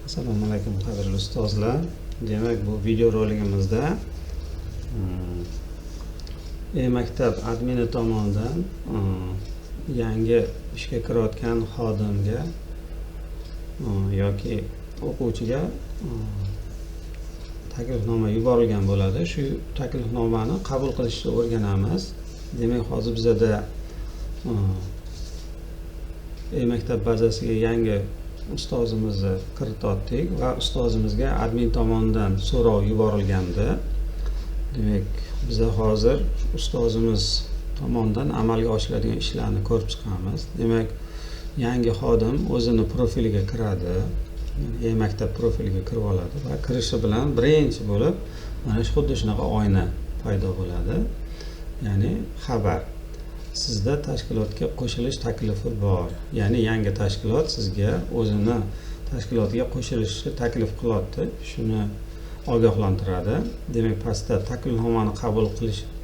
Assalomu alaykum qadrli ustozlar. Demak, bu video roligimizda maktab admini tomonidan yangi ishga kirayotgan xodimga yoki o'quvchiga taklifnoma yuborilgan bo'ladi. Shu taklifnomani qabul qilishni o'rganamiz. Demak, hozir bizda maktab bazasiga yangi ustozimizni kiritdik va ustozimizga admin tomonidan so'rov yuborilgandi. Demak, biz hozir ustozimiz tomonidan amalga oshiriladigan ishlarni ko'rib chiqamiz. Demak, yangi xodim o'zini profiliga kiradi. Maktab profiliga kirib oladi va kirishi bilan birinchi bo'lib mana shu xuddi shunaqa oyna paydo bo'ladi. Ya'ni xabar. Sizda tashkilotga qo'shilish taklifi bor. Ya'ni yangi tashkilot sizga o'zini tashkilotga qo'shilishni taklif qilyapti. Shuni ogohlantiradi. Demak, pastda taklifnomani qabul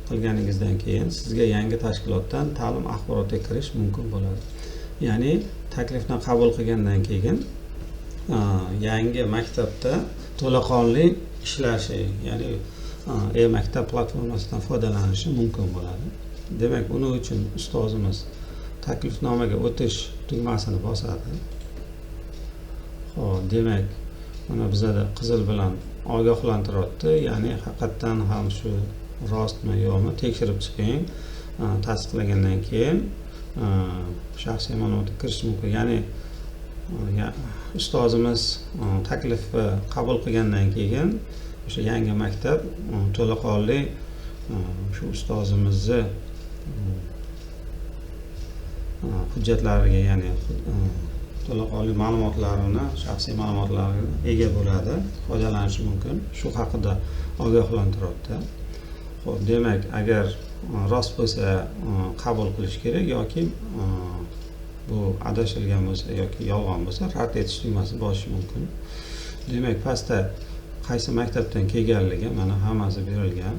qilganingizdan keyin sizga yangi tashkilotdan ta'lim axborotiga kirish mumkin bo'ladi. Ya'ni taklifni qabul qilgandan keyin yangi maktabda to'laqonli ishlashi, ya'ni maktab platformasidan foydalanishi mumkin bo'ladi. Demak, uning uchun ustozimiz taklifnomaga o'tish tugmasini bosadi. Xo'p, demak, mana bizda qizil bilan ogohlantiryapti. Ya'ni haqiqatdan ham shu rostmi yo'qmi tekshirib chiqing. Tasdiqlagandan keyin shaxsiy ma'lumotga kirish mumkin. Ya'ni ustozimiz taklifni qabul qilgandan keyin o'sha yangi maktab to'laqonli shu ustozimizni hujjatlariga, ya'ni to'laqonli ma'lumotlarini, shaxsiy ma'lumotlariga ega bo'ladi, foydalanishi mumkin. Shu haqida ogohlantiryapti. Xo'p, demak, agar rost bo'lsa qabul qilish kerak yoki bu adashilgan bo'lsa yoki yolg'on bo'lsa rad etish tugmasini bosish mumkin. Demak, pastda qaysi maktabdan kelganligi mana hammasi berilgan.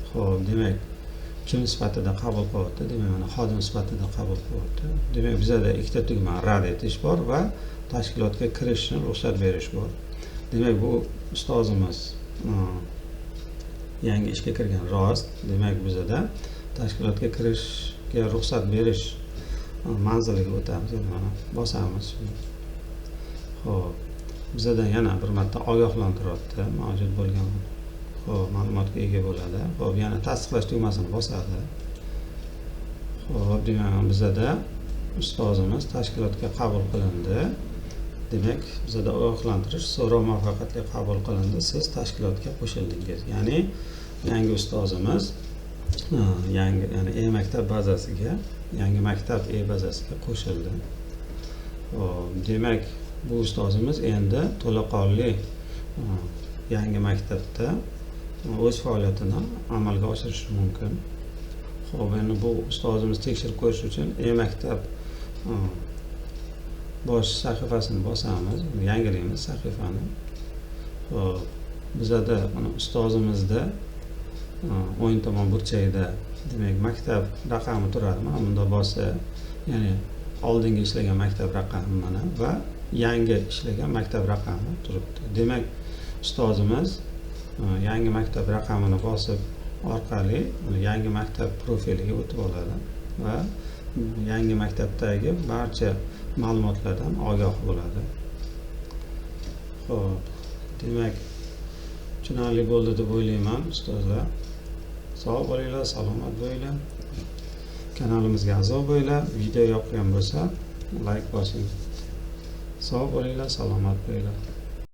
Xo'p, demak, kim sifatida qabul qilyapti? Demak, mana xodim sifatida qabul qilyapti. Demak, bizda ikkita tugma rad etish bor va tashkilotga kirishni ruxsat berish bor. Demak, bu ustozimiz yangi ishga kirgan rost. Demak, bizda tashkilotga kirishga ruxsat berish manziliga o'tamiz. Mana bosamiz. Xo'p, bizdan yana bir marta ogohlantiryapti mavjud bo'lgan ma'lumotga ega bo'ladi. Xo'p, yana tasdiqlash tugmasini bosadi. Xo'p, demak, bizda ustozimiz tashkilotga qabul qilindi. Demak, bizda ogohlantirish so'rov muvaffaqiyatli qabul qilindi. Siz tashkilotga qo'shildingiz. Ya'ni yangi ustozimiz ya'ni maktab bazasiga, yangi maktab bazasiga qo'shildi. Xo'p, demak, bu ustozimiz endi to'laqonli yangi maktabda o'z faoliyatini amalga oshirishi mumkin. Xo'p, endi bu ustozimiz tekshirib ko'rish uchun maktab bosh sahifasini bosamiz, yangilaymiz sahifani. Xo'p, bizda mana ustozimizda o'ng tomon burchagida demak maktab raqami turadi. Mana bunda bossa, ya'ni oldingi ishlagan maktab raqami mana va yangi ishlagan maktab raqami turibdi. Demak, ustozimiz yangi maktab raqamini bosib orqali yangi maktab profiliga o'tib oladi va yangi maktabdagi barcha ma'lumotlardan ogoh bo'ladi. Xo'p, demak, tushunarli bo'ldi deb o'ylayman ustozlar. Sog' bo'linglar, salomat bo'linglar. Kanalimizga a'zo bo'linglar. Video yoqgan bo'lsa like bosing. Sog' bo'linglar, salomat bo'linglar.